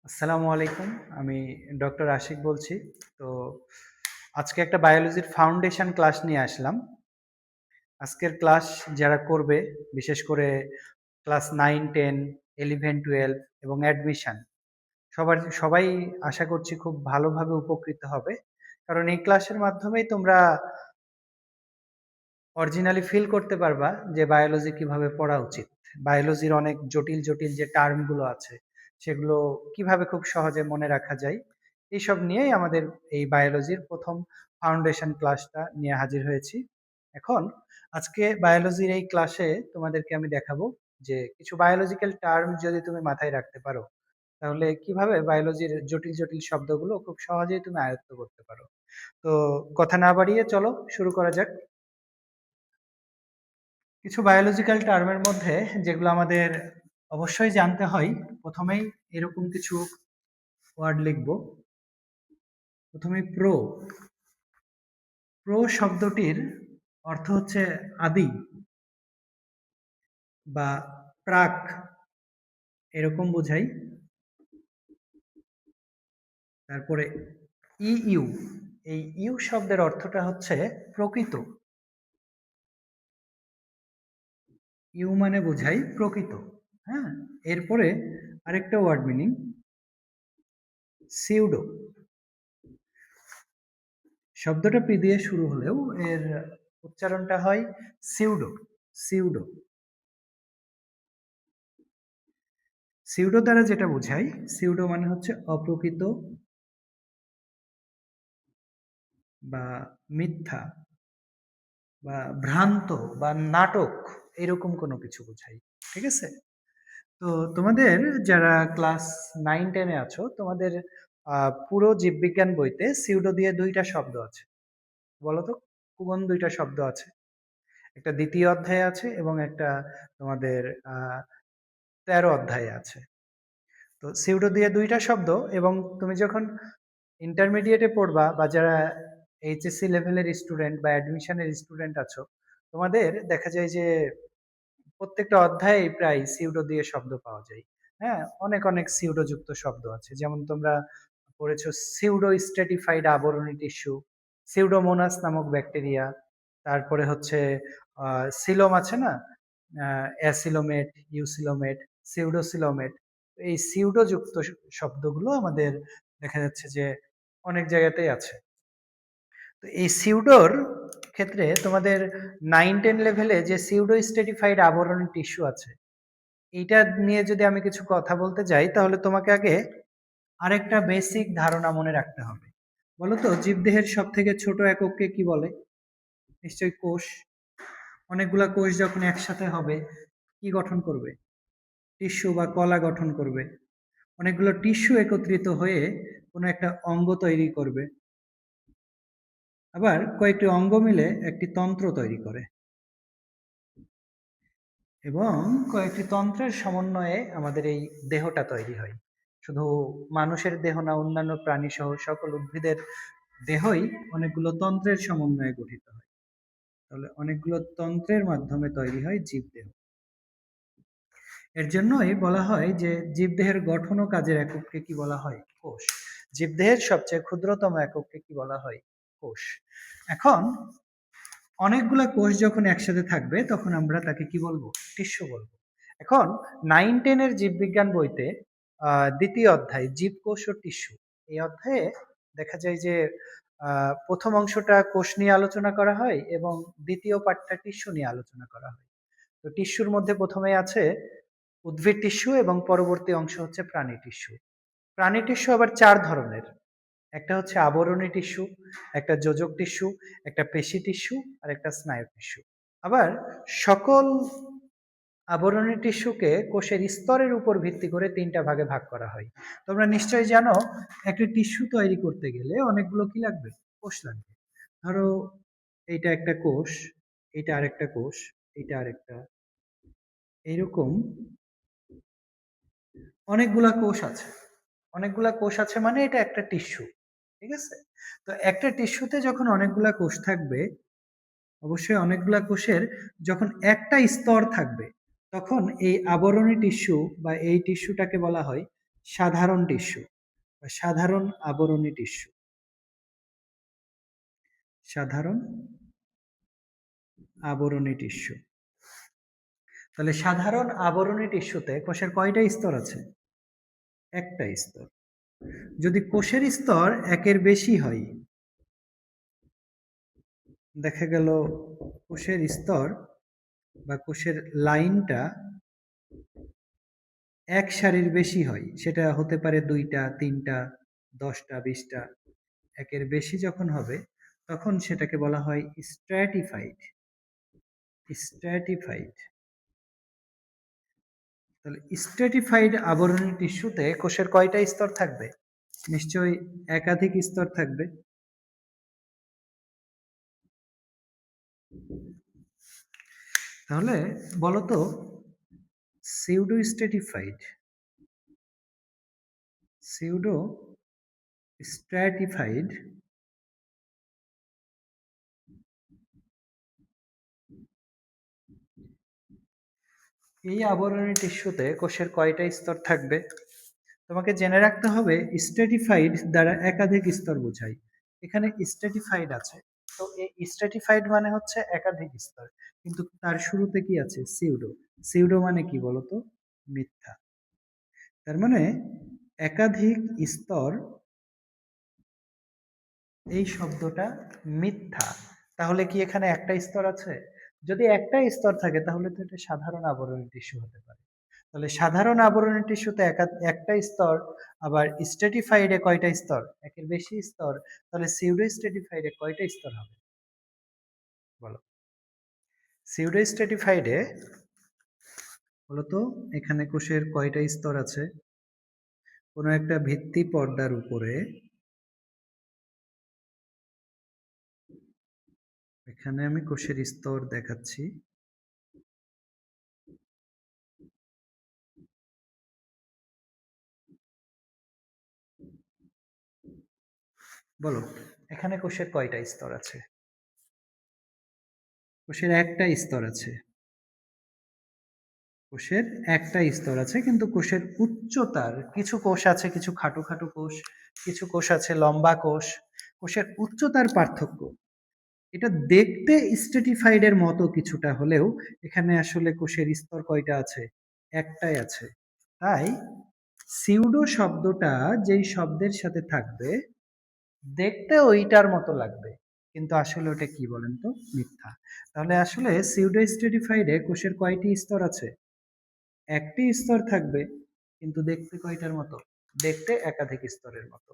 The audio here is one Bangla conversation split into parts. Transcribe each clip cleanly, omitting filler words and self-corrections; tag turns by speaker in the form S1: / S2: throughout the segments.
S1: আসসালামু আলাইকুম। আমি ডক্টর আশিক বলছি। তো আজকে একটা বায়োলজির ফাউন্ডেশন ক্লাস নিয়ে আসলাম। আজকের ক্লাস যারা করবে, বিশেষ করে ক্লাস 9, 10, 11, 12 এবং অ্যাডমিশন সবাই আশা করছি খুব ভালোভাবে উপকৃত হবে। কারণ এই ক্লাসের মাধ্যমেই তোমরা অরিজিনালি ফিল করতে পারবা যে বায়োলজি কিভাবে পড়া উচিত। বায়োলজির অনেক জটিল যে টার্ম গুলো আছে সেগুলো কিভাবে খুব সহজে মনে রাখা যায়। এইসব নিয়েই আমাদের এই বায়োলজির প্রথম ফাউন্ডেশন ক্লাসটা নিয়ে হাজির হয়েছি। এখন আজকে বায়োলজির এই ক্লাসে তোমাদেরকে আমি দেখাবো যে কিছু বায়োলজিক্যাল টার্ম যদি তুমি মাথায় রাখতে পারো তাহলে কিভাবে বায়োলজির জটিল শব্দগুলো খুব সহজেই তুমি আয়ত্ত করতে পারো। তো কথা না বাড়িয়ে চলো শুরু করা যাক। কিছু বায়োলজিক্যাল টার্মের মধ্যে যেগুলো আমাদের অবশ্যই জানতে হয়, প্রথমেই এরকম কিছু ওয়ার্ড লিখব। প্রথমে প্রো। প্রো শব্দটির অর্থ হচ্ছে আদি বা প্রাক, এরকম বোঝাই। তারপরে ইউ, এই ইউ শব্দের অর্থটা হচ্ছে প্রকৃত। ইউ মানে বোঝাই প্রকৃত। হ্যাঁ, এরপরে আরেকটা ওয়ার্ড মিনিং সিউডো। শব্দটা পি দিয়ে শুরু হলেও এর উচ্চারণটা হয় সিউডো। সিউডো। সিউডো দ্বারা যেটা বোঝায়, সিউডো মানে হচ্ছে অপ্রকৃত বা মিথ্যা বা ভ্রান্ত বা নাটক, এরকম কোনো কিছু বোঝায়। ঠিক আছে? তো তোমাদের যারা ক্লাস 9, 10-এ আছো, তোমাদের পুরো জীববিজ্ঞান বইতে সিউডো দিয়ে দুইটা শব্দ আছে। বলো তো কোন দুইটা শব্দ আছে? একটা দ্বিতীয় অধ্যায়ে আছে এবং একটা তোমাদের 13 অধ্যায়ে আছে। তো সিউডো দিয়ে দুইটা শব্দ। এবং তুমি যখন ইন্টারমিডিয়েটে পড়বা বা যারা এইচএসসি লেভেলের স্টুডেন্ট বা অ্যাডমিশনের স্টুডেন্ট আছো, তোমাদের দেখা যায় যে প্রত্যেকটা অধ্যায়ে প্রায় সিউডো দিয়ে শব্দ পাওয়া যায়। হ্যাঁ, অনেক সিউডো যুক্ত শব্দ আছে। যেমন তোমরা পড়েছো সিউডো স্ট্রেটিফাইড আবরণী টিস্যু, সিউডোমোনাস নামক ব্যাকটেরিয়া, তারপরে হচ্ছে সিলোম আছে না, অ্যাসিলোমেট, ইউসিলোমেট, সিউডোসিলোমেট। এই সিউডো যুক্ত শব্দগুলো আমাদের দেখা যাচ্ছে যে অনেক জায়গাতেই আছে। তো এই সিউডোর ক্ষেত্রে তোমাদের 9, 10 লেভেলে যে সিউডো স্ট্রেটিফাইড আবরণী টিস্যু আছে, এইটা নিয়ে যদি আমি কিছু কথা বলতে যাই তাহলে তোমাকে আগে আরেকটা বেসিক ধারণা মনে রাখতে হবে। বলো তো জীবদেহের সব থেকে ছোট একককে কি বলে? নিশ্চয়ই কোষ। অনেকগুলা কোষ যখন একসাথে হবে কি গঠন করবে? টিস্যু বা কলা গঠন করবে। অনেকগুলো টিস্যু একত্রিত হয়ে কোনো একটা অঙ্গ তৈরি করবে। আবার কয়েকটি অঙ্গ মিলে একটি তন্ত্র তৈরি করে এবং কয়েকটি তন্ত্রের সমন্বয়ে আমাদের এই দেহটা তৈরি হয়। শুধু মানুষের দেহ না, অন্যান্য প্রাণী সহ সকল উদ্ভিদের দেহই অনেকগুলো তন্ত্রের সমন্বয়ে গঠিত হয়। তাহলে অনেকগুলো তন্ত্রের মাধ্যমে তৈরি হয় জীবদেহ। এর জন্যই বলা হয় যে জীবদেহের গঠন ও কাজের একককে কি বলা হয়? কোষ। জীবদেহের সবচেয়ে ক্ষুদ্রতম একককে কি বলা হয়? কোষ। এখন অনেকগুলা কোষ যখন একসাথে থাকবে তখন আমরা তাকে কি বলবো? টিস্যু বলবো। এখন 9, 10-এর জীববিজ্ঞান বইতে দ্বিতীয় অধ্যায় জীবকোষ ও টিস্যু, এই অধ্যায়ে দেখা যায় যে প্রথম অংশটা কোষ নিয়ে আলোচনা করা হয় এবং দ্বিতীয় পার্টটা টিস্যু নিয়ে আলোচনা করা হয়। তো টিস্যুর মধ্যে প্রথমে আছে উদ্ভিদ টিস্যু এবং পরবর্তী অংশ হচ্ছে প্রাণী টিস্যু। প্রাণী টিস্যু আবার 4 ধরনের। একটা হচ্ছে আবরণী টিস্যু, একটা যোজক টিস্যু, একটা পেশি টিস্যু আর একটা স্নায়ু টিস্যু। আবার সকল আবরণী টিস্যুকে কোষের স্তরের উপর ভিত্তি করে 3টা ভাগে ভাগ করা হয়। তোমরা নিশ্চয়ই জানো একটা টিস্যু তৈরি করতে গেলে অনেকগুলো কি লাগবে? কোষ লাগবে। ধরো এইটা একটা কোষ, এটা আরেকটা কোষ, এটা আরেকটা, এইরকম অনেকগুলা কোষ আছে। অনেকগুলা কোষ আছে মানে এটা একটা টিস্যু। ঠিক আছে? তো একটা টিস্যুতে যখন অনেকগুলা কোষ থাকবে, অবশ্যই অনেকগুলা কোষের যখন একটা স্তর থাকবে, তখন এই আবরণী টিস্যু বা এই টিস্যুটাকে বলা হয় সাধারণ টিস্যু বা সাধারণ আবরণী টিস্যু। সাধারণ আবরণী টিস্যু। তাহলে সাধারণ আবরণী টিস্যুতে কোষের কয়টা স্তর আছে? একটা স্তর। যদি কোষের স্তর একের বেশি হয়, দেখা গেল কোষের স্তর বা কোষের লাইনটা এক সারির বেশি হয়, সেটা হতে পারে ২টা, ৩টা, ১০টা, ২০টা, একের বেশি যখন হবে তখন সেটাকে বলা হয় স্ট্র্যাটিফাইড। স্ট্র্যাটিফাইড। তাহলে স্ট্র্যাটিফাইড আবরণী টিস্যুতে কোষের কয়টা স্তর থাকবে? নিশ্চয়ই একাধিক স্তর থাকবে। তাহলে বলতো সিউডো স্ট্র্যাটিফাইড, সিউডো স্ট্র্যাটিফাইড এই আবরণী টিস্যুতে কোষের কয়টা স্তর থাকবে? তোমাকে জেনে রাখতে হবে স্ট্র্যাটিফাইড দ্বারা একাধিক স্তর বোঝায়। এখানে স্ট্র্যাটিফাইড আছে, তো এই স্ট্র্যাটিফাইড মানে হচ্ছে একাধিক স্তর, কিন্তু তার শুরুতে কি আছে? সিউডো। সিউডো মানে কি বলতো? মিথ্যা। তার মানে একাধিক স্তর, এই শব্দটা মিথ্যা। তাহলে কি এখানে একটা স্তর আছে? যদি একটা স্তর থাকে তাহলে তো এটা সাধারণ আবরণী টিস্যু হতে পারে। তাহলে সাধারণ আবরণী টিস্যুতে একটা স্তর, আবার স্ট্র্যাটিফাইডে কয়টা স্তর? একের বেশি স্তর। তাহলে সিউডো স্ট্র্যাটিফাইডে কয়টা স্তর হবে বলো? সিউডো স্ট্র্যাটিফাইডে বলতো এখানে কোষের কয়টা স্তর আছে? কোনো একটা ভিত্তি পর্দার উপরে, এখানে আমি কোষের স্তর দেখাচ্ছি। বলো এখানে কোষের কয়টা স্তর আছে? কোষের একটা স্তর আছে। কোষের একটা স্তর আছে, কিন্তু কোষের উচ্চতার কিছু কোষ আছে, কিছু খাটো খাটো কোষ, কিছু কোষ আছে লম্বা কোষ। কোষের উচ্চতার পার্থক্য, এটা দেখতে স্ট্র্যাটিফাইড এর মতো কিছুটা হলেও এখানে আসলে কোষের স্তর কয়টা আছে? একটাই আছে। তাই সিউডো শব্দটা যেই শব্দের সাথে থাকবে দেখতে ওইটার মতো লাগবে, কিন্তু আসলে ওটা কি বলেন তো? মিথ্যা। তাহলে আসলে সিউডো স্ট্র্যাটিফাইডে কোষের কয়টি স্তর আছে? একটি স্তর থাকবে, কিন্তু দেখতে কয়টার মতো? দেখতে একাধিক স্তরের মতো।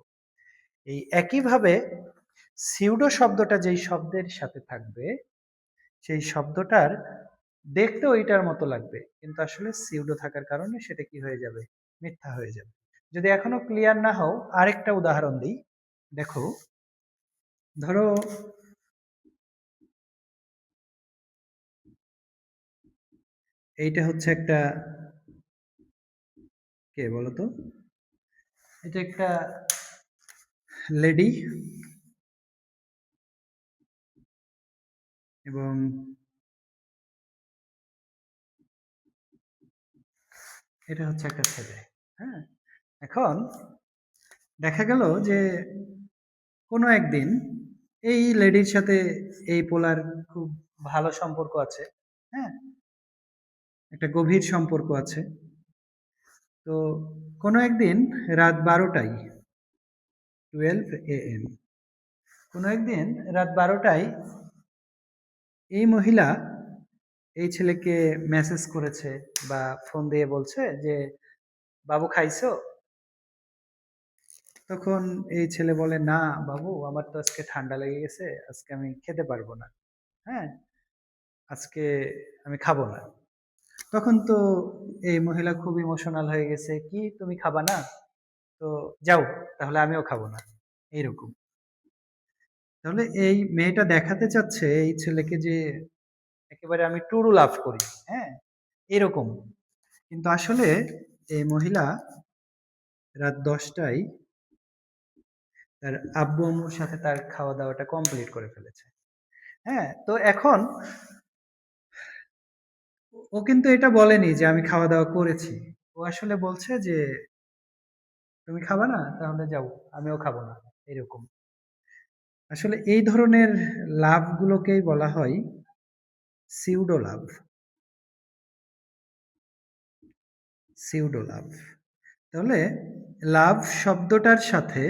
S1: এই একইভাবে সিউডো শব্দটা যেই শব্দের সাথে থাকবে সেই শব্দটার দেখতে ওইটার মতো লাগবে, কিন্তু আসলে সিউডো থাকার কারণে সেটা কি হয়ে যাবে? মিথ্যা হয়ে যাবে। যদি এখনো ক্লিয়ার না হও আরেকটা উদাহরণ দিই। দেখো, ধরো এইটা হচ্ছে একটা, কে বলতো? এটা একটা লেডি, এবং এটা হচ্ছে একটা ছেলে। হ্যাঁ, এখন দেখা গেল যে কোনো একদিন এই লেডির সাথে এই পোলার খুব ভালো সম্পর্ক আছে। হ্যাঁ, একটা গভীর সম্পর্ক আছে। তো কোনো একদিন রাত 12টায়, 12 AM, কোনো একদিন রাত 12টায় এই মহিলা এই ছেলেকে মেসেজ করেছে বা ফোন দিয়ে বলছে যে, বাবু খাইছো? তখন এই ছেলে বলে, না বাবু, আমার তো আজকে ঠান্ডা লেগে গেছে, আজকে আমি খেতে পারবো না। হ্যাঁ, আজকে আমি খাবো না। তখন তো এই মহিলা খুব ইমোশনাল হয়ে গেছে, কি তুমি খাবা না? তো যাও, তাহলে আমিও খাবো না, এইরকম। তাহলে এই মেয়েটা দেখাতে চাচ্ছে এই ছেলেকে যে একেবারে আমি টুরু লাভ করি। হ্যাঁ, এরকম। কিন্তু আসলে এই মহিলা রাত 10টায় তার আব্বু আম্মুর সাথে তার খাওয়া দাওয়াটা কমপ্লিট করে ফেলেছে। হ্যাঁ, তো এখন ও কিন্তু এটা বলেনি যে আমি খাওয়া দাওয়া করেছি। ও আসলে বলছে যে তুমি খাবা না? তাহলে যাও, আমিও খাবো না। এরকম। আসলে এই ধরনের লাভগুলোকেই বলা হয় সিউডো লাভ। সিউডো লাভ। তাহলে লাভ শব্দটার সাথে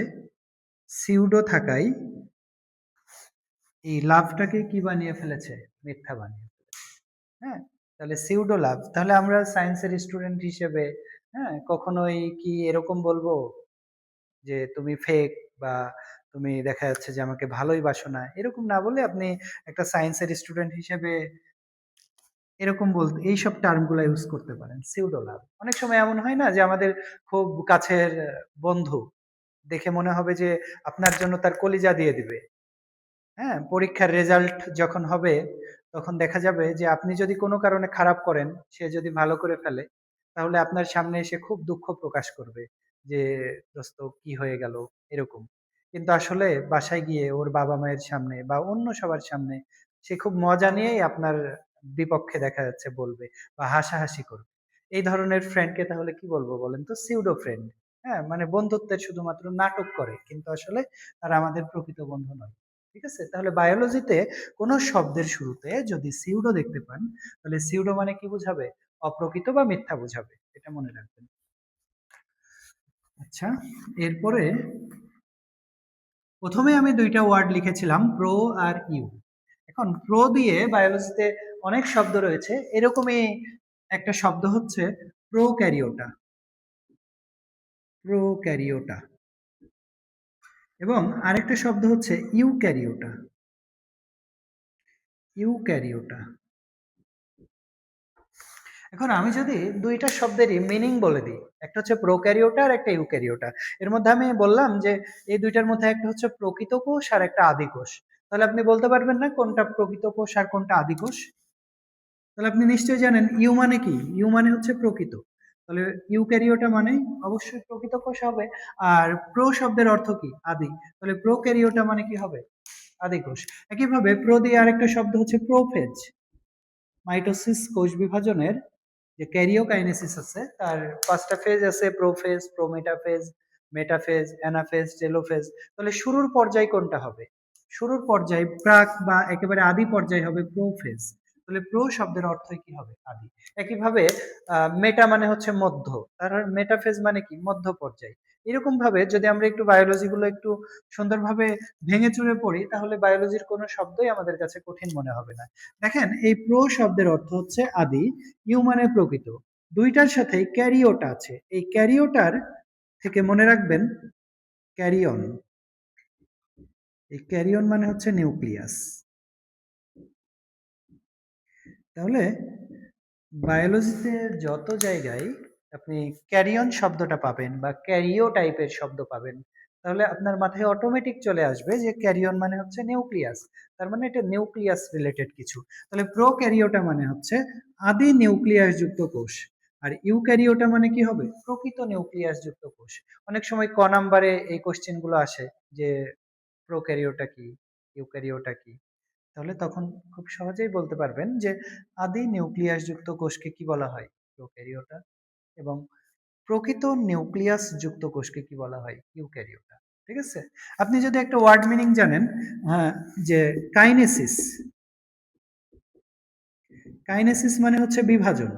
S1: সিউডো থাকায় এই লাভটাকে কি বানিয়ে ফেলেছে? মিথ্যা বানিয়ে ফেলেছে। হ্যাঁ? তাহলে সিউডো লাভ। তাহলে আমরা সায়েন্সের স্টুডেন্ট হিসেবে হ্যাঁ, কখনোই কি এরকম বলবো যে তুমি ফেক, বা তুমি দেখা যাচ্ছে যে আমাকে ভালোই বাসো না। এরকম না বলে আপনি একটা সায়েন্সের স্টুডেন্ট হিসেবে এরকম বলতে এইসব টার্ম গুলা ইউজ করতে পারেন। সিউডো লাভ। অনেক সময় এমন হয় না যে আমাদের খুব কাছের বন্ধু, দেখে মনে হবে যে আপনার জন্য তার কলিজা দিয়ে দিবে। হ্যাঁ, পরীক্ষার রেজাল্ট যখন হবে তখন দেখা যাবে যে আপনি যদি কোনো কারণে খারাপ করেন, সে যদি ভালো করে ফেলে, তাহলে আপনার সামনে এসে খুব দুঃখ প্রকাশ করবে যে দোস্ত কি হয়ে গেল, এরকম। কিন্তু আসলে বাসায় গিয়ে ওর বাবা মায়ের সামনে বা অন্য সবার সামনে সে খুব মজা নিয়েই আপনার বিপক্ষে দেখা যাচ্ছে বলবে বা হাসাহাসি করবে। এই ধরনের ফ্রেন্ডকে তাহলে কি বলবো বলেন তো? Pseudo friend. হ্যাঁ, মানে বন্ধুত্বের শুধুমাত্র নাটক করে, কিন্তু আসলে তারা আমাদের প্রকৃত বন্ধু নয়। ঠিক আছে? তাহলে বায়োলজিতে কোন শব্দের শুরুতে যদি সিউডো দেখতে পান, তাহলে সিউডো মানে কি বুঝাবে? অপ্রকৃত বা মিথ্যা বুঝাবে। এটা মনে রাখবেন। আচ্ছা, এরপরে প্রথমে আমি দুইটা ওয়ার্ড লিখেছিলাম, প্রো আর ইউ। এখন প্রো দিয়ে বায়োলজিতে অনেক শব্দ রয়েছে, এরকমই একটা শব্দ হচ্ছে প্রোক্যারিওটা। প্রোক্যারিওটা। এবং আরেকটা শব্দ হচ্ছে ইউক্যারিওটা। ইউক্যারিওটা। এখন আমি যদি দুইটা শব্দেরই মিনিং বলে দিই, একটা হচ্ছে প্রোক্যারিওটা আর একটা ইউক্যারিওটা। এর মধ্যে আমি বললাম যে এই দুইটার মধ্যে একটা হচ্ছে প্রকৃত কোষ আর একটা আদি কোষ। তাহলে আপনি বলতে পারবেন না কোনটা প্রকৃত কোষ আর কোনটা আদি কোষ? তাহলে আপনি নিশ্চয়ই জানেন ইউ মানে কি? ইউ মানে হচ্ছে প্রকৃত। তাহলে ইউক্যারিওটা মানে অবশ্যই প্রকৃত কোষ হবে। আর প্রো শব্দের অর্থ কি? আদি। তাহলে প্রোক্যারিওটা মানে কি হবে? আদি কোষ। একইভাবে প্রো দিয়ে আরেকটা শব্দ হচ্ছে প্রোফেজ। মাইটোসিস কোষ বিভাজনের যে ক্যারিওকাইনেসিস আছে তার পাঁচটা ফেজ আছে: prophase, prometaphase, metaphase, anaphase, telophase. তাহলে শুরুর পর্যায় কোনটা হবে? শুরুর পর্যায় প্রাক বা একেবারে আদি পর্যায় হবে প্রোফেজ। তাহলে প্রো শব্দের অর্থই কি হবে? আদি। একইভাবে মেটা মানে হচ্ছে মধ্য, তার মেটাফেজ মানে কি? মধ্য পর্যায়। এরকম ভাবে যদি আমরা একটু বায়োলজি গুলো একটু সুন্দরভাবে ভেঙে চুরে পড়ি, তাহলে বায়োলজির কোনো শব্দই আমাদের কাছে কঠিন মনে হবে না। দেখেন, এই প্রো শব্দের অর্থ হচ্ছে আদি, ইউ মানে প্রকৃত। দুইটার সাথে ক্যারিওটা আছে, এই ক্যারিওটার থেকে মনে রাখবেন ক্যারিয়ন। এই ক্যারিয়ন মানে হচ্ছে নিউক্লিয়াস। তাহলে বায়োলজিতে যত জায়গায় আপনি ক্যারিয়ন শব্দটা পাবেন বা ক্যারিও টাইপের শব্দ পাবেন, তাহলে আপনার মাথায় অটোমেটিক চলে আসবে যে ক্যারিয়ন মানে হচ্ছে নিউক্লিয়াস। তার মানে এটা নিউক্লিয়াস রিলেটেড কিছু। তাহলে প্রোক্যারিওটা মানে হচ্ছে আদি নিউক্লিয়াস যুক্ত কোষ। আর ইউক্যারিওটা মানে কি হবে? প্রকৃত নিউক্লিয়াস যুক্ত কোষ। অনেক সময় ক নাম্বারে এই কোশ্চেন গুলো আসে যে প্রোক্যারিওটা কি, ইউক্যারিওটা কি। তাহলে তখন খুব সহজেই বলতে পারবেন যে আদি নিউক্লিয়াস যুক্ত কোষকে কি বলা হয়? প্রোক্যারিওটা। এবং প্রকৃত নিউক্লিয়াস যুক্ত কোষকে কি বলা হয়? ইউক্যারিওটা। ঠিক আছে? আপনি যদি একটা ওয়ার্ড মিনিং জানেন, হ্যাঁ, যে কাইনেসিস। কাইনেসিস মানে হচ্ছে বিভাজন।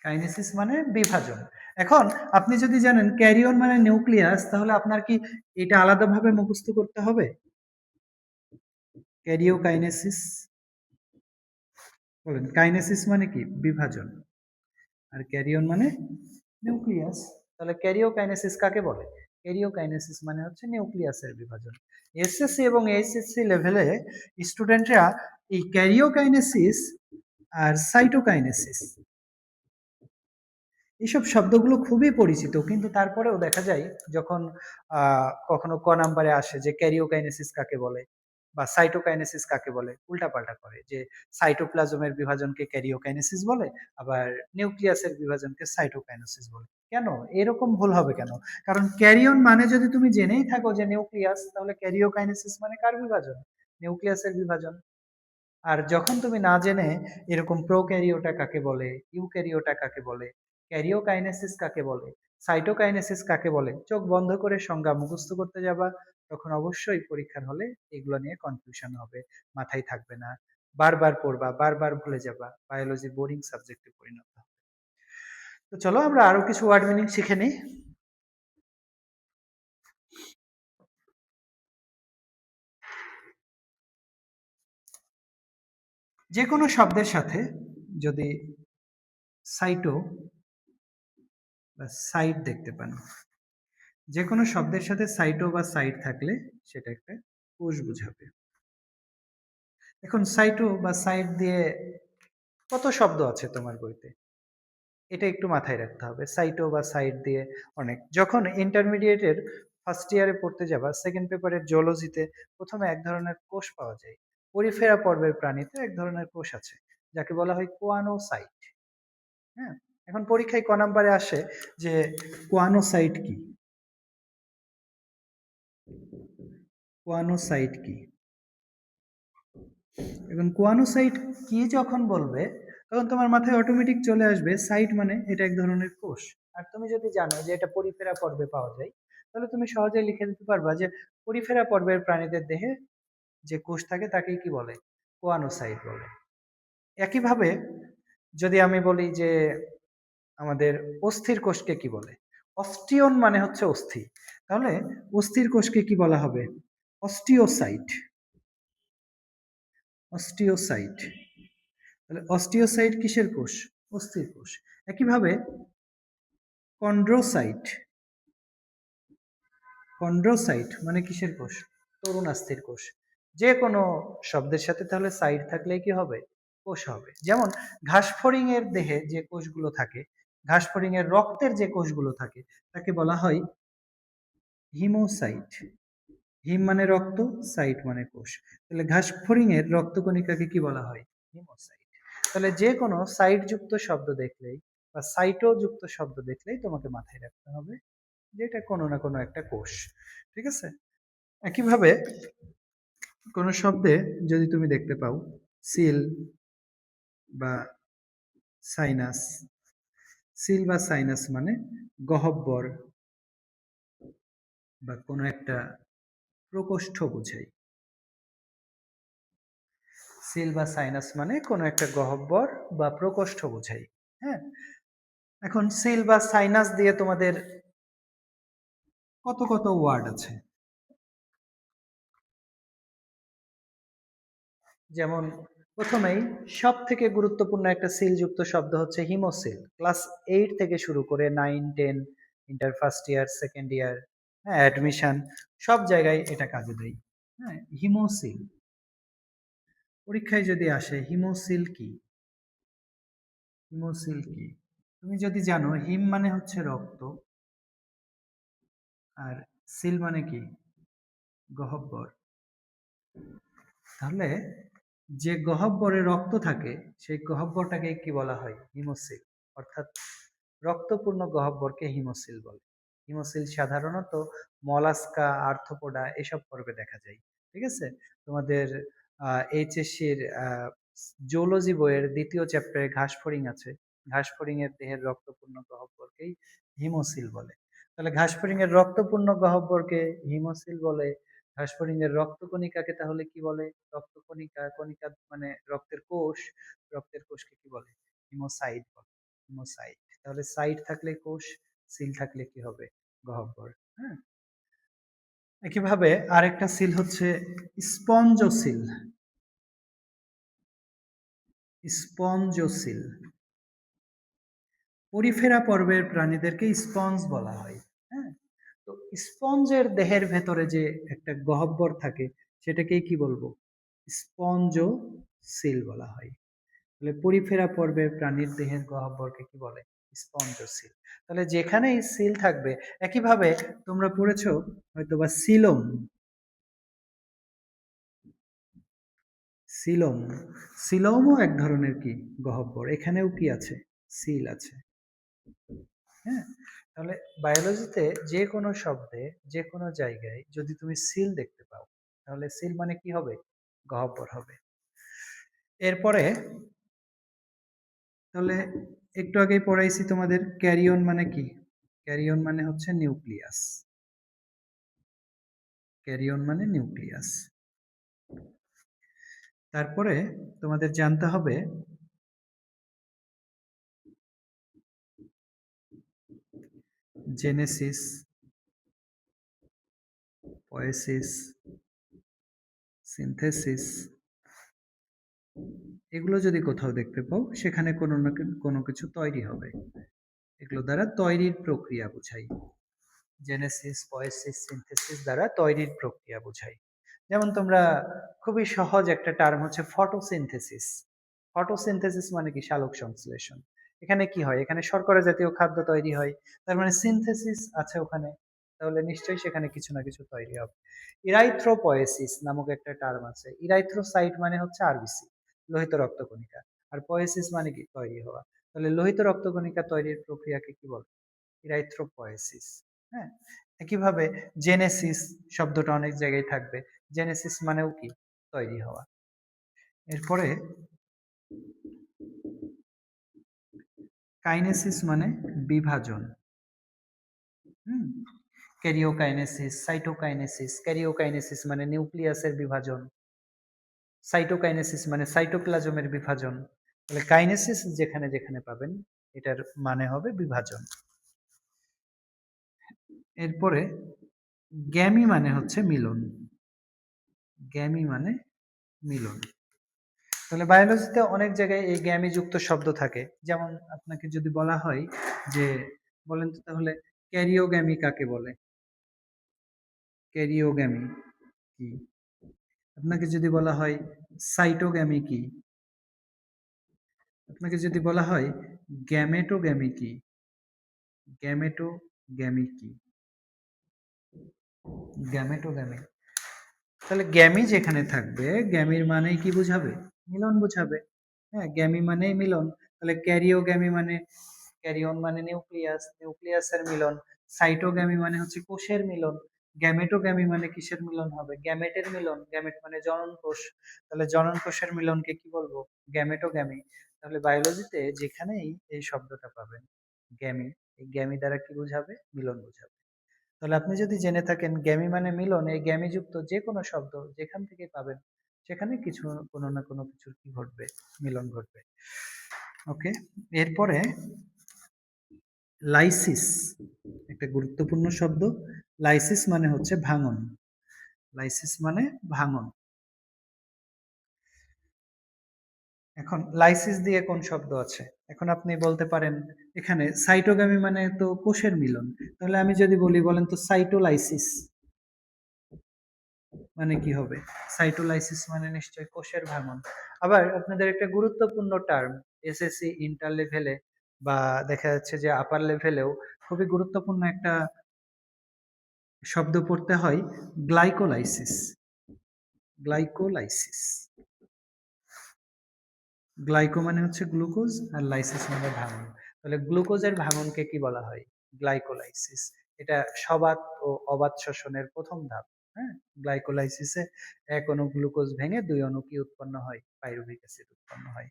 S1: কাইনেসিস মানে বিভাজন। এখন আপনি যদি জানেন ক্যারিয়ন মানে নিউক্লিয়াস, তাহলে আপনার কি এটা আলাদাভাবে মুখস্থ করতে হবে? ক্যারিওকাইনেসিস। বলেন, কাইনেসিস মানে কি? বিভাজন। আর ক্যারিয়ন মানে নিউক্লিয়াস। তাহলে ক্যারিওকাইনেসিস কাকে বলে? ক্যারিওকাইনেসিস মানে হচ্ছে নিউক্লিয়াসের বিভাজন। এসএসসি এবং এইচএসসি লেভেলে স্টুডেন্টরা এই ক্যারিওকাইনেসিস আর সাইটোকাইনেসিস এইসব শব্দগুলো খুবই পরিচিত, কিন্তু তারপরেও দেখা যায় যখন কখনো ক নাম্বারে আসে যে ক্যারিওকাইনেসিস কাকে বলে বা সাইটোকাইনেসিস কাকে বলে, উল্টাপাল্টা করে যে সাইটোপ্লাজমের বিভাজনকে ক্যারিওকাইনেসিস বলে, আবার নিউক্লিয়াসের বিভাজনকে সাইটোকাইনেসিস বলে। কেন এরকম ভুল হবে কেন? কারণ ক্যারিয়ন মানে যদি তুমি জেনেই থাকো যে নিউক্লিয়াস, তাহলে ক্যারিওকাইনেসিস মানে কার বিভাজন? নিউক্লিয়াসের বিভাজন। আর যখন তুমি না জেনে এরকম প্রোক্যারিওটা কাকে বলে, ইউক্যারিওটা কাকে বলে, ক্যারিওকাইনেসিস কাকে বলে, সাইটোকাইনেসিস কাকে বলে, চোখ বন্ধ করে সংজ্ঞা মুখস্থ করতে যাবা, তখন অবশ্যই পরীক্ষার হলে এগুলো নিয়ে কনফিউশন হবে, মাথায় থাকবে না, বারবার পড়বা, বারবার ভুলে যাবা, বায়োলজি বোরিং সাবজেক্টে পরিণত হবে। তো চলো আমরা আরো কিছু ওয়ার্ড মিনিং শিখে নিই। যে কোনো শব্দের সাথে যদি সাইটো বা সাইট দেখতে পান, যে কোনো শব্দের সাথে সাইটো বা সাইট থাকলে সেটা একটা কোষ বোঝাবে। এখন সাইটো বা সাইট দিয়ে কত শব্দ আছে তোমার বইতে, এটা একটু মাথায় রাখতে হবে। সাইটো বা সাইট দিয়ে অনেক, যখন ইন্টারমিডিয়েটের ফার্স্ট ইয়ারে পড়তে যাবা, সেকেন্ড পেপারের জুলজিতে প্রথমে এক ধরনের কোষ পাওয়া যায়, পরিফেরা পর্বের প্রাণীতে এক ধরনের কোষ আছে যাকে বলা হয় কোয়ানোসাইট। হ্যাঁ, এখন পরীক্ষায় ক নাম্বারে আসে যে কোয়ানোসাইট কি, কোয়ানোসাইট কি। এখন কোয়ানোসাইট কি যখন বলবে, তখন তোমার মাথায় অটোমেটিক চলে আসবে সাইট মানে এটা এক ধরনের কোষ। আর তুমি যদি জানো যে এটা পরিফেরা পর্বে পাওয়া যায়, তাহলে তুমি সহজেই লিখে দিতে পারবা যে পরিফেরা পর্বের প্রাণীদের দেহে যে কোষ থাকে তাকেই কি বলে, কোয়ানোসাইট বলে। একইভাবে যদি আমি বলি যে আমাদের অস্থির কোষকে কি বলে, অস্টিয়ন মানে হচ্ছে অস্থি, তাহলে অস্থির কোষকে কি বলা হবে, অস্টিওসাইট। অস্টিওসাইট, তাহলে অস্টিওসাইট কিসের কোষ, অস্থির কোষ। একইভাবে কন্ড্রোসাইট, কন্ড্রোসাইট মানে কিসের কোষ, তরুণাস্থির কোষ। যে কোনো শব্দের সাথে তাহলে সাইট থাকলে কি হবে, কোষ হবে। যেমন ঘাসফড়িং এর দেহে যে কোষগুলো থাকে, ঘাসফড়িং এর রক্তের যে কোষগুলো থাকে তাকে বলা হয় হিমোসাইট। হিম মানে রক্ত, সাইট মানে কোষ, তাহলে ঘাসফড়িং এর রক্তকণিকাকে কি বলা হয়, হিমোসাইট। তাহলে যে কোনো সাইট যুক্ত শব্দ দেখলেই বা সাইটো যুক্ত শব্দ দেখলেই তোমাকে মাথায় রাখতে হবে যে এটা কোনো না কোনো একটা কোষ। ঠিক আছে, একইভাবে কোন শব্দে যদি তুমি দেখতে পাও সিল বা সাইনাস, সিল বা সাইনাস মানে গহ্বর বা কোনো একটা প্রকোষ্ঠ বোঝায়। সিল বা সাইনাস মানে কোনো একটা গহ্বর বা প্রকোষ্ঠ বোঝায়। হ্যাঁ, এখন সিল বা সাইনাস দিয়ে তোমাদের কত কত ওয়ার্ড আছে, যেমন প্রথমেই সব থেকে গুরুত্বপূর্ণ একটা সিল যুক্ত শব্দ হচ্ছে হিমোসিল। ক্লাস 8 থেকে শুরু করে 9, 10, inter first year, second year, হ্যাঁ, অ্যাডমিশন, সব জায়গায় এটা কাজে দেয়। হ্যাঁ, হিমোসিল। পরীক্ষায় যদি আসে হিমোসিল কি, হিমোসিল কি, তুমি যদি জানো হিম মানে হচ্ছে রক্ত আর সিল মানে কি, গহ্বর, তাহলে যে গহ্বরে রক্ত থাকে সেই গহ্বরটাকে কি বলা হয়, হিমোসিল। অর্থাৎ রক্তপূর্ণ গহ্বরকে হিমোসিল বলে। হিমোসিল সাধারণত মলাস্কা, আর্থ্রোপোডা এসব পর্বে দেখা যায়। ঠিক আছে, তোমাদের এইচএসসির জুলজি বইয়ের দ্বিতীয় চ্যাপ্টারে ঘাসফড়িং আছে, ঘাসফড়িং এর দেহের রক্তপূর্ণ গহ্বরকেই হিমোসিল বলে। তাহলে ঘাসফড়িং এর রক্তপূর্ণ গহ্বরকে হিমোসিল বলে, ঘাসফড়িং এর রক্তকণিকাকে তাহলে কি বলে, রক্তকণিকা, কণিকা মানে রক্তের কোষ, রক্তের কোষকে কি বলে, হিমোসাইট বলে, হিমোসাইট। তাহলে সাইট থাকলে কোষ, সিল থাকলে কি হবে, গহ্বর। হ্যাঁ, একইভাবে আরেকটা সিল হচ্ছে স্পঞ্জোসিল, স্পঞ্জোসিল। পরিফেরা পর্বের প্রাণীদেরকে স্পঞ্জ বলা হয়। হ্যাঁ, তো স্পঞ্জের দেহের ভেতরে যে একটা গহ্বর থাকে সেটাকেই কি বলবো, স্পঞ্জোসিল বলা হয়। তাহলে পরিফেরা পর্বের প্রাণীর দেহের গহ্বরকে কি বলে, স্পঞ্জোসিল। তাহলে যেখানেই সিল থাকবে, একইভাবে তোমরা পড়েছো হয়তোবা সিলোম, সিলোম, সিলোমও এক ধরনের কি গহ্বর, এখানেও কি আছে, সিল আছে। হ্যাঁ, তাহলে বায়োলজিতে যে কোনো শব্দে যে কোনো জায়গায় যদি তুমি সিল দেখতে পাও, তাহলে সিল মানে কি হবে, গহ্বর হবে। এরপরে তাহলে একটু আগেই পড়াইছি তোমাদের ক্যারিয়ন মানে কি? ক্যারিয়ন মানে হচ্ছে নিউক্লিয়াস। ক্যারিয়ন মানে নিউক্লিয়াস। তারপরে তোমাদের জানতে হবে জেনেসিস, পয়েসিস, সিনথেসিস, এগুলো যদি কোথাও দেখতে পাও সেখানে কোনো না কোনো কিছু তৈরি হবে। এগুলো দ্বারা তৈরির প্রক্রিয়া বোঝাই। জেনেসিস, পয়েসিস, সিনথেসিস দ্বারা তৈরির প্রক্রিয়া বোঝাই। যেমন তোমরা খুবই সহজ একটা টার্ম হচ্ছে ফটোসিনথেসিস। ফটোসিনথেসিস মানে কি? সালোক সংশ্লেষণ। এখানে কি হয়? এখানে শর্করা জাতীয় খাদ্য তৈরি হয়। তার মানে সিনথেসিস আছে ওখানে, তাহলে নিশ্চয়ই সেখানে কিছু না কিছু তৈরি হবে। ইরাইথ্রোপয়েসিস নামক একটা টার্ম আছে। ইরাইথ্রোসাইট মানে হচ্ছে আরবিসি, লোহিত রক্তকণিকা। আর পয়েসিস মানে কি? তৈরি হওয়া। তাহলে লোহিত রক্তকণিকা তৈরির প্রক্রিয়াকে কি বলে? ইরাইথ্রোপয়েসিস। হ্যাঁ, একইভাবে জেনেসিস শব্দটা অনেক জায়গায় থাকবে। জেনেসিস মানেও কি? তৈরি হওয়া। এরপরে কাইনেসিস মানে বিভাজন। হুম, ক্যারিওকাইনেসিস, সাইটোকাইনেসিস। ক্যারিওকাইনেসিস মানে নিউক্লিয়াসের বিভাজন, সাইটোকাইনেসিস মানে সাইটোপ্লাজমের বিভাজন। তাহলে কাইনেসিস যেখানে যেখানে পাবেন এটার মানে হবে বিভাজন। এরপরে গ্যামি মানে হচ্ছে মিলন। গ্যামি মানে মিলন। তাহলে বায়োলজিতে অনেক জায়গায় এই গ্যামি যুক্ত শব্দ থাকে। যেমন আপনাকে যদি বলা হয় যে, বলেন তো তাহলে ক্যারিওগ্যামি কাকে বলে? ক্যারিওগ্যামি কি? আপনাকে যদি বলা হয় সাইটোগ্যামি কি? আপনাকে যদি বলা হয় গ্যামেটোগ্যামি কি? গ্যামেটোগ্যামি কি? গ্যামেটোগ্যামি। তাহলে গ্যামি যেখানে থাকবে, গ্যামির মানেই কি বোঝাবে? মিলন বোঝাবে। হ্যাঁ, গ্যামি মানেই মিলন। তাহলে ক্যারিওগ্যামি মানে, ক্যারিয়ন মানে নিউক্লিয়াস, নিউক্লিয়াসের মিলন। সাইটোগ্যামি মানে হচ্ছে কোষের মিলন। গ্যামেটোগ্যামি মানে কিসের মিলন হবে? গ্যামেটের মিলন। গ্যামেট মানে জনন কোষ। তাহলে জনন কোষের মিলনকে কি বলবো? গ্যামেটোগ্যামি। তাহলে বায়োলজিতে যেখানেই এই শব্দটা পাবেন গ্যামি, এই গ্যামি দ্বারা কি বোঝাবে? মিলন বোঝাবে। তাহলে আপনি যদি জেনে থাকেন গ্যামি মানে মিলন, এই গ্যামি যুক্ত যে কোনো শব্দ যেখান থেকে পাবেন সেখানে কিছু কোনো না কোনো কিছুর কি ঘটবে? মিলন ঘটবে। ওকে, এরপরে লাইসিস একটা গুরুত্বপূর্ণ শব্দ। লাইসিস মানে হচ্ছে ভাঙন। লাইসিস মানে ভাঙন। এখন লাইসিস দিয়ে কোন শব্দ আছে? এখন আপনি বলতে পারেন এখানে সাইটোগামি মানে তো কোষের মিলন। তাহলে আমি যদি বলি, বলেন তো সাইটোলাইসিস মানে কি হবে? সাইটোলাইসিস মানে নিশ্চয়ই কোষের ভাঙন। আবার আপনাদের একটা গুরুত্বপূর্ণ টার্ম এসএসসি ইন্টার লেভেলে বা দেখা যাচ্ছে যে আপার লেভেলেও খুবই গুরুত্বপূর্ণ একটা শব্দ পড়তে হয়, গ্লাইকোলাইসিস। গ্লাইকোলাইসিস। গ্লাইকো মানে হচ্ছে গ্লুকোজ আর লাইসিস মানে ভাঙন। তাহলে গ্লুকোজের ভাঙনকে কি বলা হয়? গ্লাইকোলাইসিস। এটা সবাত ও অবাত শ্বসনের প্রথম ধাপ। হ্যাঁ, গ্লাইকোলাইসিসে এক অণু গ্লুকোজ ভেঙে দুই অণু কি উৎপন্ন হয়? পাইরুভিক অ্যাসিড উৎপন্ন হয়।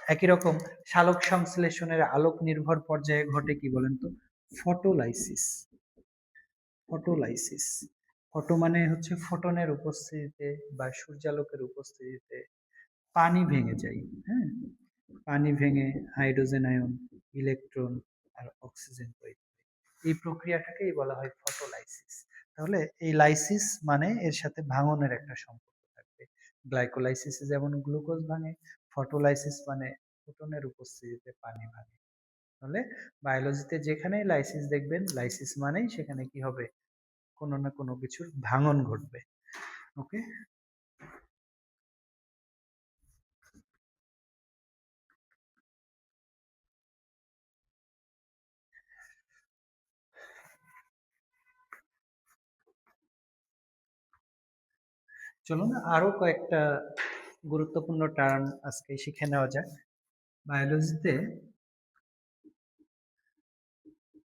S1: একই রকম সালোক সংশ্লেষণের আলোক নির্ভর পর্যায়ে ঘটে কি বলেন তো? ফটোলাইসিস। ফটোলাইসিস। ফটো মানে হচ্ছে ফোটনের উপস্থিতিতে বা সূর্যালোকের উপস্থিতিতে পানি ভেঙে যায়। হ্যাঁ, পানি ভেঙে হাইড্রোজেন আয়ন, ইলেকট্রন আর অক্সিজেন তৈরি হয়। এই প্রক্রিয়াটাকেই বলা হয় ফটোলাইসিস। তাহলে এই লাইসিস মানে এর সাথে ভাঙনের একটা সম্পর্ক থাকবে। গ্লাইকোলাইসিসে যেমন গ্লুকোজ ভাঙে, ফটোলাইসিস মানে ফোটনের উপস্থিতিতে পানি ভাঙে। তাহলে বায়োলজিতে যেখানেই লাইসিস দেখবেন, লাইসিস মানেই সেখানে কি হবে? কোনো না কোনো কিছুর ভাঙন ঘটবে। ওকে, চলুন আরো কয়েকটা গুরুত্বপূর্ণ টার্ম আজকে শিখে নেওয়া যাক। বায়োলজিতে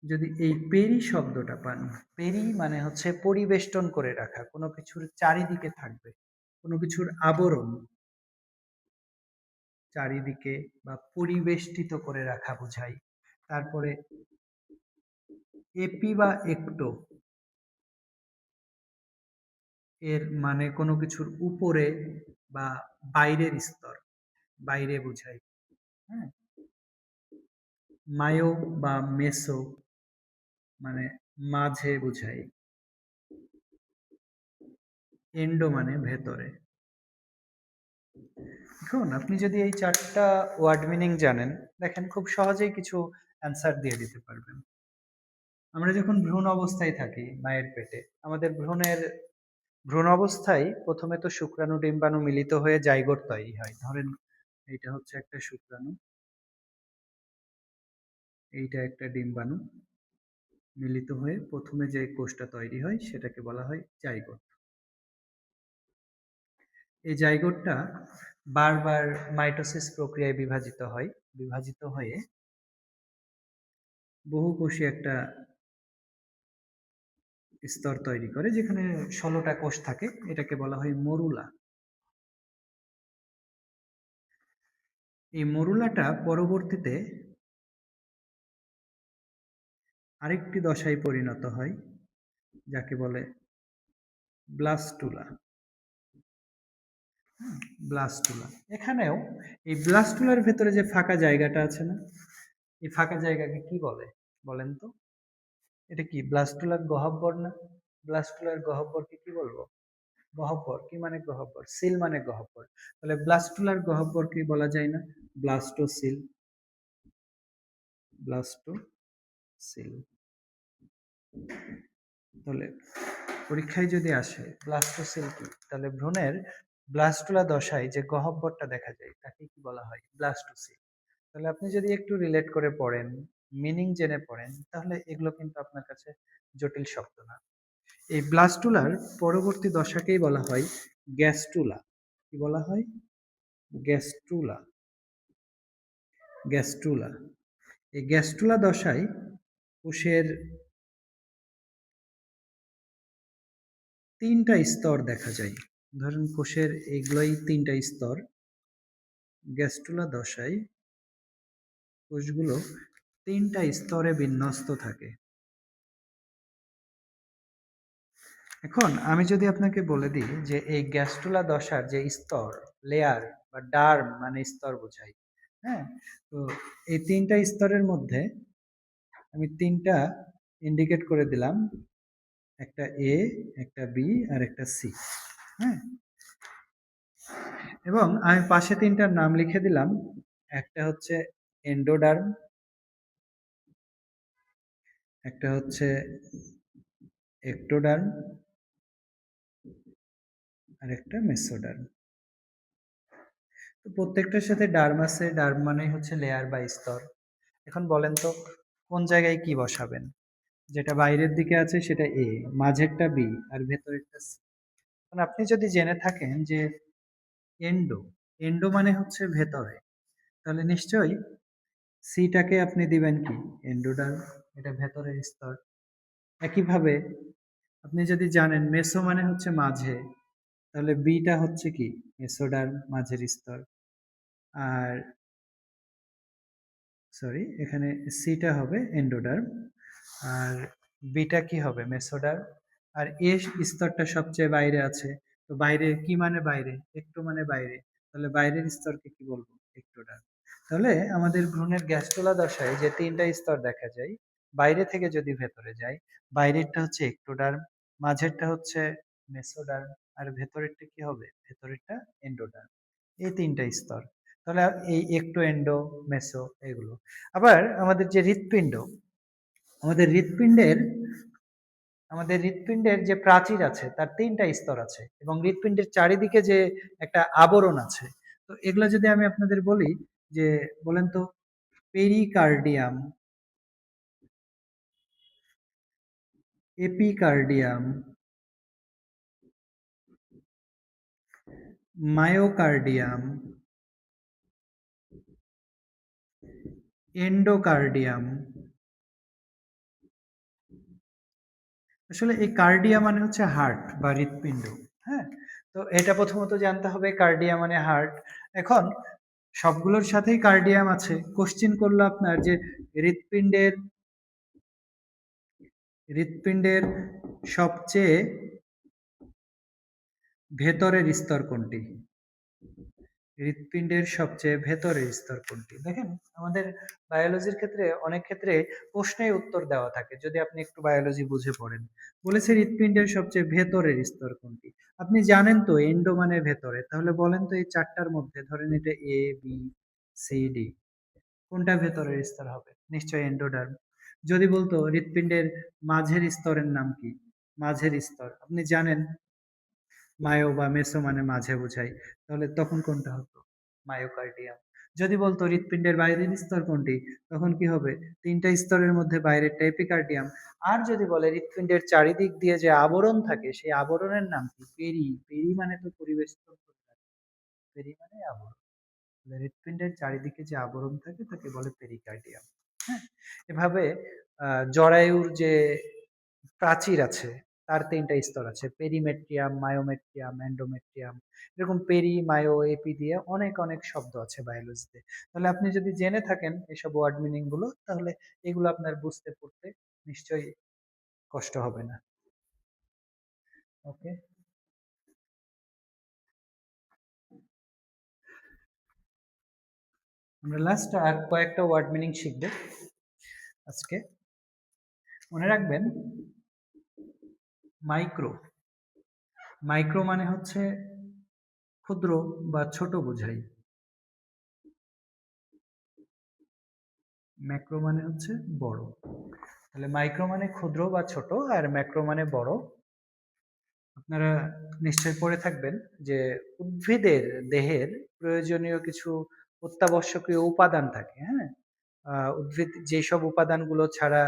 S1: যদি এই পেরি শব্দটা পান, পেরি মানে হচ্ছে পরিবেষ্টন করে রাখা, কোনো কিছুর চারিদিকে থাকবে, কোনো কিছুর আবরণ। চারিদিকে বা পরিবেষ্টিত করে রাখা বোঝায়। তারপরে এপি বা একটো এর মানে কোনো কিছুর উপরে বা বাইরের স্তর, বাইরে বোঝায়। হ্যাঁ, মায়ো বা মেসো মানে মাঝে বোঝায়। এন্ডো মানে ভেতরে। এখন আপনি যদি এই চারটা ওয়ার্ড মিনিং জানেন, দেখেন খুব সহজেই কিছু অ্যান্সার দিয়ে দিতে পারবেন। আমরা যখন ভ্রূণ অবস্থায় থাকি মায়ের পেটে, আমাদের ভ্রূণ অবস্থায় প্রথমে তো শুক্রাণু ডিম্বাণু মিলিত হয়ে জাইগোট তৈরি হয়। ধরেন এইটা হচ্ছে একটা শুক্রাণু, এইটা একটা ডিম্বাণু, মিলিত হয়ে প্রথমে যে কোষটা তৈরি হয় সেটাকে বলা হয় জাইগোট। এই জাইগোটটা বারবার মাইটোসিস প্রক্রিয়ায় বিভাজিত হয়, বিভাজিত হয়ে বহুকোষী একটা স্তর তৈরি করে, যেখানে 16টা কোষ থাকে। এটাকে বলা হয় মরুলা। এই মরুলাটা পরবর্তীতে আরেকটি দশায় পরিণত হয়, যাকে বলে ব্লাস্টুলা। ব্লাস্টুলা, এখানেও এই ব্লাস্টুলার ভেতরে যে ফাঁকা জায়গাটা আছে না, এই ফাঁকা জায়গাকে কি বলে বলেন তো? এটা কি ব্লাস্টুলার গহ্বর না? ব্লাস্টুলার গহ্বরকে কি বলবো? গহ্বর। কি মানে গহ্বর? সিল মানে গহ্বর। তাহলে ব্লাস্টুলার গহ্বর কি বলা যায় না? ব্লাস্টোসিল। ব্লাস্টোসিল। তাহলে পরীক্ষায় যদি আসে ব্লাস্টোসিল কি, তাহলে ভ্রূণের ব্লাস্টুলা দশায় যে গহ্বরটা দেখা যায় তাকে কি বলা হয়? ব্লাস্টোসিল। তাহলে আপনি যদি একটু রিলেট করে পড়েন, মিনিং জেনে পড়েন, তাহলে এগুলো কিন্তু আপনার কাছে জটিল শব্দ না। এই ব্লাস্টুলার পরবর্তী দশাকেই বলা হয় গ্যাস্টুলা। কি বলা হয়? গ্যাস্ট্রুলা। গ্যাস্ট্রুলা। এই গ্যাস্ট্রুলা দশায় কোষের 3টা স্তর দেখা যায়। ধরেন কোষের এগুলোই 3টা স্তর। গ্যাস্ট্রুলা দশায় কোষগুলো 3টা স্তরে বিন্যস্ত থাকে। এখন আমি যদি আপনাকে বলে দিই যে এই গ্যাস্ট্রুলা দশার যে স্তর, লেয়ার বা ডার্ম মানে স্তর বোঝায়। হ্যাঁ, তো এই 3টা স্তরের মধ্যে আমি 3টা ইন্ডিকেট করে দিলাম, একটা এ, একটা বি আর একটা সি। হ্যাঁ, এবং আমি পাশে 3টার নাম লিখে দিলাম। একটা হচ্ছে এন্ডোডার্ম, একটা হচ্ছে একটোডার্ম, আর একটা মেসোডার্ম। তো প্রত্যেকটার সাথে ডার্ম আছে, ডার্ম মানে হচ্ছে লেয়ার বা স্তর। এখন বলেন তো কোন জায়গায় কি বসাবেন? যেটা বাইরের দিকে আছে সেটা এ, মাঝেরটা বি আর ভেতরেরটা সি। এখন আপনি যদি জেনে থাকেন যে এন্ডো, এন্ডো মানে হচ্ছে ভেতরে, তাহলে নিশ্চয়ই সিটাকে আপনি দিবেন কি? এন্ডোডার্ম, এটা ভেতরের স্তর। একইভাবে আপনি যদি জানেন মেসো মানে হচ্ছে মাঝে, তাহলে বিটা হচ্ছে কি? মেসোডার্ম, মাঝের স্তর। আর সরি, এখানে সিটা হবে এন্ডোডার্ম, আর বিটা কি হবে? মেসোডার্ম। আর এ স্তরটা সবচেয়ে বাইরে আছে, তো বাইরে কি মানে বাইরে? একটু মানে বাইরে, তাহলে বাইরের স্তরকে কি বলবো? একটোডার্ম। তাহলে আমাদের ভ্রূণের গ্যাস্ট্রোলা দশায় যে 3টা স্তর দেখা যায়, বাইরে থেকে যদি ভেতরে যায়, বাইরেরটা হচ্ছে একটোডার্ম, মাঝেরটা হচ্ছে মেসোডার্ম, আর ভেতরেরটা কি হবে? ভেতরেরটা এন্ডোডার্ম। এই 3টা স্তর। তাহলে এই একটো, এন্ডো, মেসো এগুলো। আবার আমাদের যে হৃৎপিণ্ড, আমাদের হৃৎপিণ্ডের আমাদের হৃৎপিণ্ডের যে প্রাচীর আছে তার 3টা স্তর আছে, এবং হৃৎপিণ্ডের চারিদিকে যে একটা আবরণ আছে। তো এগুলো যদি আমি আপনাদের বলি যে, বলেন তো পেরিকার্ডিয়াম, এপিকার্ডিয়াম, মায়োকার্ডিয়াম, এন্ডোকার্ডিয়াম। আসলে এই কার্ডিয়া মানে হচ্ছে হার্ট বা হৃৎপিণ্ড। হ্যাঁ, তো এটা প্রথমত জানতে হবে কার্ডিয়া মানে হার্ট। এখন সবগুলোর সাথেই কার্ডিয়াম আছে। কোশ্চিন করলো আপনার যে হৃৎপিণ্ডের হৃৎপিণ্ডের সবচেয়ে ভেতরের স্তর কোনটি? হৃৎপিণ্ডের সবচেয়ে ভেতরের স্তর কোনটি? দেখেন, আমাদের বায়োলজির ক্ষেত্রে অনেক ক্ষেত্রে প্রশ্নেই উত্তর দেওয়া থাকে, যদি আপনি একটু বায়োলজি বুঝে পড়েন। বলেছে হৃৎপিণ্ডের সবচেয়ে ভেতরের স্তর কোনটি? আপনি জানেন তো এন্ডো মানে ভেতরে, তাহলে বলেন তো এই চারটার মধ্যে ধরেন এটা এ বি সি ডি, কোনটা ভেতরের স্তর হবে? নিশ্চয়ই এন্ডোডার্ম। যদি বলতো হৃৎপিণ্ডের মাঝের স্তরের নাম কি? মাঝের স্তর আপনি জানেন মায়ো বা মেসো মানে মাঝে বোঝায়, তাহলে তখন কোনটা হতো? মায়োকার্ডিয়াম। যদি বলতো হৃৎপিণ্ডের বাইরের স্তর কোনটি, তখন কি হবে? তিনটা স্তরের মধ্যে বাইরেরটা এপিকার্ডিয়াম। আর যদি বলে হৃৎপিণ্ডের চারিদিক দিয়ে যে আবরণ থাকে, সেই আবরণের নাম কি? পেরি। পেরি মানে তো পরিবেষ্টন করে রাখে। পেরি মানে আবরণ। তাহলে হৃৎপিণ্ডের চারিদিকে যে আবরণ থাকে তাকে বলে পেরিকার্ডিয়াম। হ্যাঁ, এভাবে জরায়ুর যে প্রাচীর আছে তার তিনটা স্তর আছে, পেরিমেট্রিয়াম, মায়োমেট্রিয়াম, এন্ডোমেট্রিয়াম। এরকম পেরি, মায়ো, এপি দিয়ে অনেক অনেক শব্দ আছে বায়োলজিতে। তাহলে আপনি যদি জেনে থাকেন এসব ওয়ার্ড মিনিং গুলো, তাহলে এগুলো আপনার বুঝতে পড়তে নিশ্চয়ই কষ্ট হবে না। ওকে, আমরা লাস্ট আর কয়েকটা ওয়ার্ড মিনিং শিখবো আজকে। মনে রাখবেন, মাইক্রো, মাইক্রো মানে হচ্ছে ক্ষুদ্র বা ছোট বোঝাই। ম্যাক্রো মানে হচ্ছে বড়। তাহলে মাইক্রো মানে ক্ষুদ্র বা ছোট, আর ম্যাক্রো মানে বড়। আপনারা নিশ্চয় পড়ে থাকবেন যে উদ্ভিদের দেহের প্রয়োজনীয় কিছু অত্যাবশ্যকীয় উপাদান থাকে। হ্যাঁ, উদ্ভিদ যেসব উপাদানগুলো ছাড়া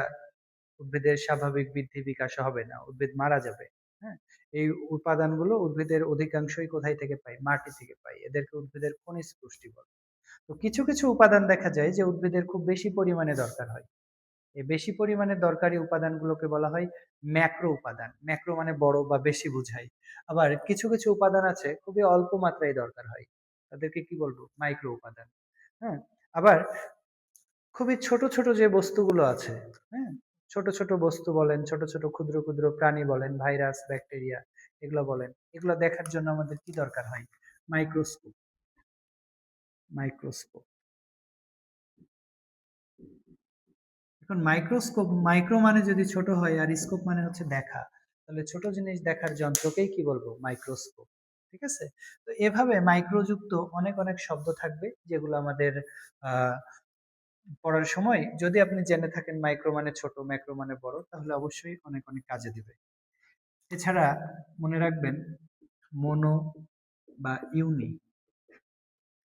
S1: উদ্ভিদের স্বাভাবিক বৃদ্ধি বিকাশ হবে না, উদ্ভিদ মারা যাবে। হ্যাঁ, এই উপাদানগুলো উদ্ভিদের অধিকাংশই কোথায় থেকে পাই? মাটি থেকে পাই। এদেরকে উদ্ভিদের খনিজ পুষ্টি বলে। তো কিছু কিছু উপাদান দেখা যায় যে উদ্ভিদের খুব বেশি পরিমাণে দরকার হয়। এই বেশি পরিমাণে দরকারি উপাদানগুলোকে বলা হয় ম্যাক্রো উপাদান। ম্যাক্রো মানে বড় বা বেশি বোঝায়। আবার কিছু কিছু উপাদান আছে খুবই অল্প মাত্রায় দরকার হয়, তাদেরকে কি বলবো? মাইক্রো উপাদান। হ্যাঁ, আবার খুবই ছোট ছোট যে বস্তুগুলো আছে, হ্যাঁ, ছোট ছোট বস্তু বলেন, ছোট ছোট ক্ষুদ্র ক্ষুদ্র প্রাণী বলেন, ভাইরাস, ব্যাকটেরিয়া, এগুলো বলেন, এগুলো দেখার জন্য আমাদের কি দরকার হয়? মাইক্রোস্কোপ। মাইক্রোস্কোপ। এখন মাইক্রোস্কোপ, মাইক্রো মানে যদি ছোট হয় আর স্কোপ মানে হচ্ছে দেখা, তাহলে ছোট জিনিস দেখার যন্ত্রকেই কি বলবো? মাইক্রোস্কোপ। ঠিক আছে? তো এভাবে মাইক্রোযুক্ত অনেক অনেক শব্দ থাকবে যেগুলো আমাদের আহ পড়ার সময় যদি আপনি জেনে থাকেন মাইক্রো মানে ছোট, ম্যাক্রো মানে বড়, তাহলে অবশ্যই অনেক অনেক কাজে দিবে। এছাড়া মনে রাখবেন, মনো বা ইউনি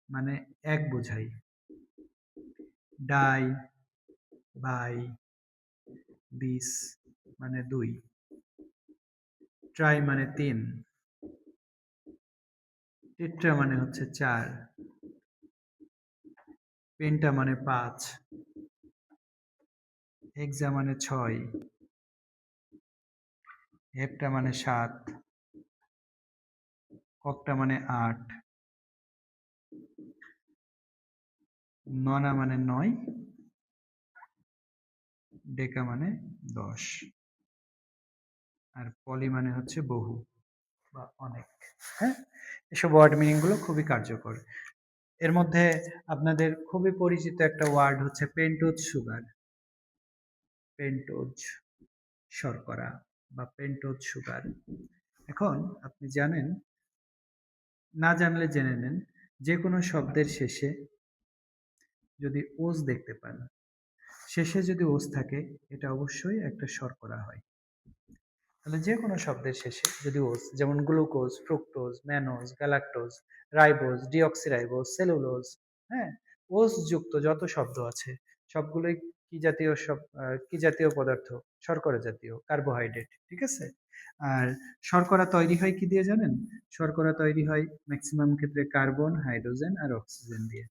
S1: মানে এক বোঝাই। ডাই, বাই, বিস মানে দুই। ট্রাই মানে তিন। টেট্রা মানে হচ্ছে চার। পেন্টা মানে পাঁচ। হেক্সা মানে ছয়। হেপ্টা মানে সাত। অক্টা মানে আট। ননা মানে নয়। ডেকা মানে 10। আর পলি মানে হচ্ছে বহু বা অনেক। হ্যাঁ, এসব ওয়ার্ড মিনিং গুলো খুবই কার্যকর। এর মধ্যে আপনাদের খুবই পরিচিত একটা ওয়ার্ড হচ্ছে পেন্টোজ সুগার। পেন্টোজ শর্করা বা পেন্টোজ সুগার। এখন আপনি জানেন, না জানলে জেনে নেন, যে কোনো শব্দের শেষে যদি ওজ দেখতে পান, শেষে যদি ওজ থাকে, এটা অবশ্যই একটা শর্করা হয়। তাহলে যে কোনো শব্দের শেষে যদি ওজ, যেমন glucose, fructose, mannose, galactose, ribose, deoxyribose, cellulose, হ্যাঁ, ওজ যুক্ত যত শব্দ আছে সবগুলোই কি জাতীয় কি জাতীয় পদার্থ? শর্করা জাতীয়, কার্বোহাইড্রেট। ঠিক আছে? আর শর্করা তৈরি হয় কি দিয়ে জানেন? শর্করা তৈরি হয় ম্যাক্সিমাম ক্ষেত্রে কার্বন, হাইড্রোজেন আর অক্সিজেন দিয়ে।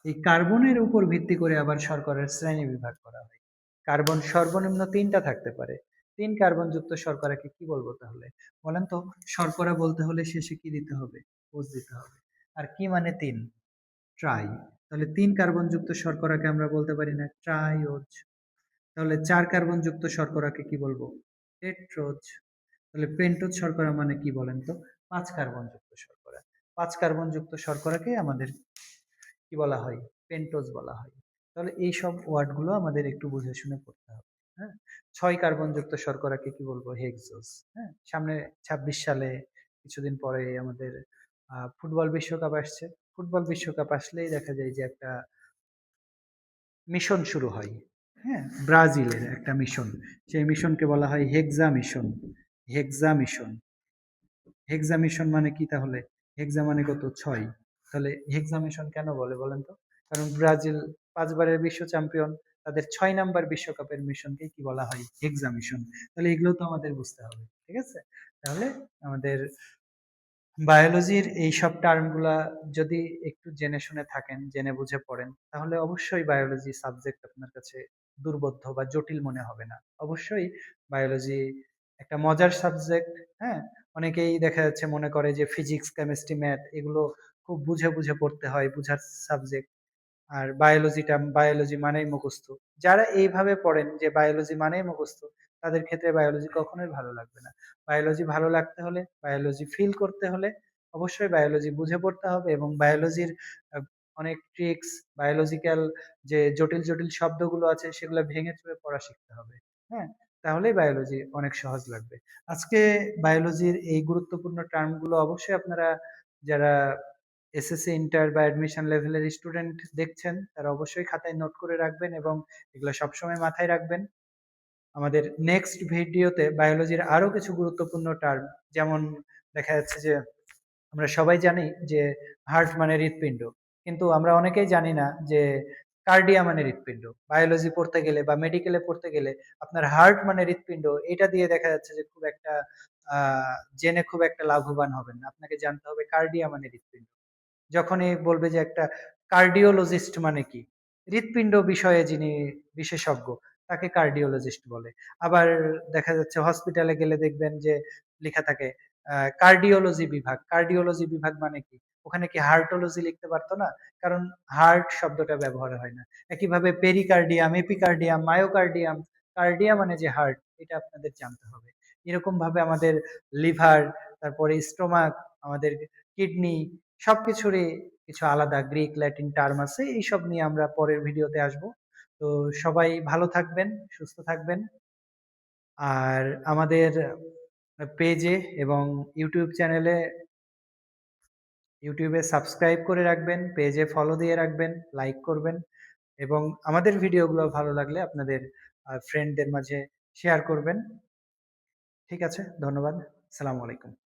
S1: এই কার্বনের উপর ভিত্তি করে আবার শর্করার শ্রেণী বিভাগ করা হয়। কার্বন সর্বনিম্ন তিনটা থাকতে পারে। তিন কার্বন যুক্ত শর্করাকে কি বলবো তাহলে? বলেন তো, শর্করা বলতে হলে শেষে কি দিতে হবে? ওজ দিতে হবে। আর কি মানে তিন? ট্রাই। তাহলে ৩ কার্বনযুক্ত শর্করাকে আমরা বলতে পারি না ট্রাইওজ। তাহলে ৪ কার্বনযুক্ত শর্করাকে কি বলবো? টেট্রোজ। তাহলে পেন্টোজ শর্করা মানে কি বলেন তো? ৫ কার্বনযুক্ত শর্করা। ৫ কার্বনযুক্ত শর্করাকে আমাদের কি বলা হয়? পেন্টোজ বলা হয়। তাহলে এইসব ওয়ার্ড গুলো আমাদের একটু বুঝে শুনে পড়তে হবে। হ্যাঁ? ৬ কার্বনযুক্ত শর্করাকে কি বলবো? হেক্সোজ। হ্যাঁ? সামনে ২৬ সালে কিছুদিন পরে আমাদের ফুটবল বিশ্বকাপ আসছে। ফুটবল বিশ্বকাপ আসলেই দেখা যায় যে একটা মিশন শুরু হয়। হ্যাঁ? ব্রাজিলের একটা মিশন। সেই মিশনকে বলা হয় হেক্সা মিশন। হেক্সা মিশন। হেক্সা মিশন মানে কি তাহলে? হেক্সা মানে কত? ৬। তাহলে হেক্সা মিশন কেন বলে বলেন তো? কারণ ব্রাজিল ৫ বারের বিশ্ব চ্যাম্পিয়ন। তাদের ৬ নাম্বার বিশ্বকাপের মিশনকে কি বলা হয়? হেক্সা মিশন। তাহলে এগুলো তো আমাদের বুঝতে হবে। ঠিক আছে? তাহলে আমাদের বায়োলজির এইসব টার্মগুলা যদি একটু জেনে শুনে থাকেন, জেনে বুঝে পড়েন, তাহলে অবশ্যই বায়োলজি সাবজেক্ট আপনার কাছে দুর্বোধ্য বা জটিল মনে হবে না। অবশ্যই বায়োলজি একটা মজার সাবজেক্ট, হ্যাঁ? অনেকেই দেখা যাচ্ছে মনে করে যে ফিজিক্স, কেমিস্ট্রি, ম্যাথ এগুলো খুব বুঝে, বুঝে পড়তে হয়, বুঝার সাবজেক্ট। আর বায়োলজি মানেই মুখস্থ। যারা এইভাবে পড়েন যে বায়োলজি মানেই মুখস্থ, তাদের ক্ষেত্রে বায়োলজি কখনোই ভালো লাগবে না। বায়োলজি ভালো লাগতে হলে, বায়োলজি ফিল করতে হলে অবশ্যই বায়োলজি বুঝে পড়তে হবে এবং বায়োলজির আ অনেক ট্রিকস, বায়োলজিক্যাল যে জটিল, জটিল শব্দগুলো আছে সেগুলো ভেঙে চুরে পড়া শিখতে হবে। হ্যাঁ? তাহলেই বায়োলজি অনেক সহজ লাগবে। আজকে বায়োলজির এই গুরুত্বপূর্ণ টার্ম গুলো অবশ্যই আপনারা যারা এসএসসি, ইন্টার বা অ্যাডমিশন লেভেলের স্টুডেন্ট দেখছেন, তারা অবশ্যই খাতায় নোট করে রাখবেন এবং এগুলো সবসময় মাথায় রাখবেন। আমাদের নেক্সট ভিডিওতে বায়োলজির আরো কিছু গুরুত্বপূর্ণ টার্ম, যেমন দেখা যাচ্ছে যে আমরা সবাই জানি যে হার্ট মানে হৃৎপিণ্ড। কিন্তু আমরা অনেকেই জানি না যে কার্ডিয়া মানে হৃৎপিণ্ড। বায়োলজি পড়তে গেলে বা মেডিকেলে পড়তে গেলে আপনার হার্ট মানে হৃৎপিণ্ড এটা দিয়ে দেখা যাচ্ছে যে খুব একটা আ জেনে খুব একটা লাভবান হবেন না। আপনাকে জানতে হবে কার্ডিয়া মানে হৃৎপিণ্ড। যখনই বলবে যে একটা কার্ডিওলজিস্ট মানে কি? হৃৎপিণ্ড বিষয়ে যিনি বিশেষজ্ঞ তাকে কার্ডিওলজিস্ট বলে। আবার দেখা যাচ্ছে হসপিটালে গেলে দেখবেন যে লিখা থাকে কার্ডিওলজি বিভাগ। কার্ডিওলজি বিভাগ মানে কি? ওখানে কি হার্টোলজি লিখতে পারত না? কারণ হার্ট শব্দটা ব্যবহার হয় না। একইভাবে পেরিকার্ডিয়াম, এপিকার্ডিয়াম, মায়োকার্ডিয়াম, কার্ডিয়া মানে যে হার্ট এটা আপনাদের জানতে হবে। এরকম ভাবে আমাদের লিভার, তারপরে স্টোমাক, আমাদের কিডনি সবকিছুরই কিছু আলাদা গ্রিক, ল্যাটিন টার্ম আছে। এইসব নিয়ে আমরা পরের ভিডিওতে আসব। তো সবাই ভালো থাকবেন, সুস্থ থাকবেন। আর আমাদের পেজে এবং ইউটিউব চ্যানেলে ইউটিউবে সাবস্ক্রাইব করে রাখবেন, পেজে ফলো দিয়ে রাখবেন, লাইক করবেন এবং আমাদের ভিডিওগুলো ভালো লাগলে আপনাদের ফ্রেন্ডদের মাঝে শেয়ার করবেন। ঠিক আছে? ধন্যবাদ। আসসালামু আলাইকুম।